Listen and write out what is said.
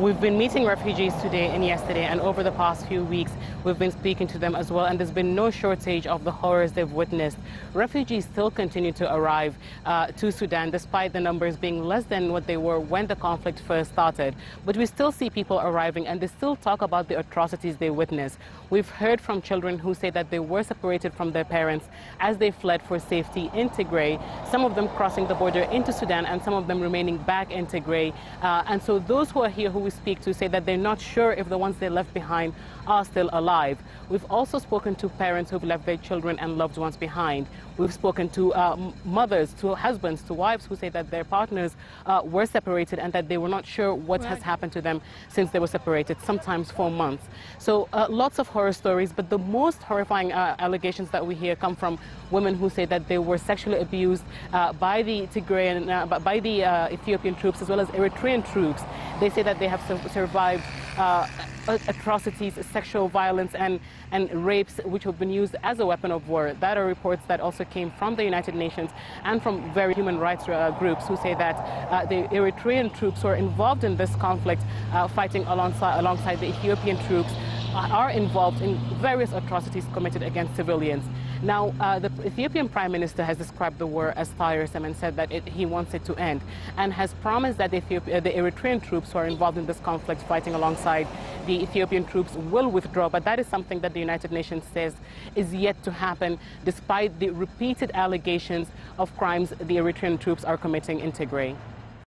We've been meeting refugees today and yesterday, and over the past few weeks, we've been speaking to them as well, and there's been no shortage of the horrors they've witnessed. Refugees still continue to arrive to Sudan, despite the numbers being less than what they were when the conflict first started. But we still see people arriving, and they still talk about the atrocities they witnessed. We've heard from children who say that they were separated from their parents as they fled for safety in Tigray, some of them crossing the border into Sudan, and some of them remaining back in Tigray. And so those who are here who we speak to say that they're not sure if the ones they left behind are still alive. We've also spoken to parents who've left their children and loved ones behind. We've spoken to mothers, to husbands, to wives who say that their partners were separated and that they were not sure what has happened to them since they were separated, sometimes for months. So lots of horror stories, but the most horrifying allegations that we hear come from women who say that they were sexually abused by the Tigrayan, by the Ethiopian troops as well as Eritrean troops. They say that they have survived atrocities, sexual violence and rapes which have been used as a weapon of war. That are reports that also came from the United Nations and from very human rights groups who say that the Eritrean troops who are involved in this conflict, fighting alongside the Ethiopian troops, are involved in various atrocities committed against civilians. Now, the Ethiopian Prime Minister has described the war as tiresome and said that he wants it to end, and has promised that the Eritrean troops who are involved in this conflict fighting alongside the Ethiopian troops will withdraw. But that is something that the United Nations says is yet to happen, despite the repeated allegations of crimes the Eritrean troops are committing in Tigray.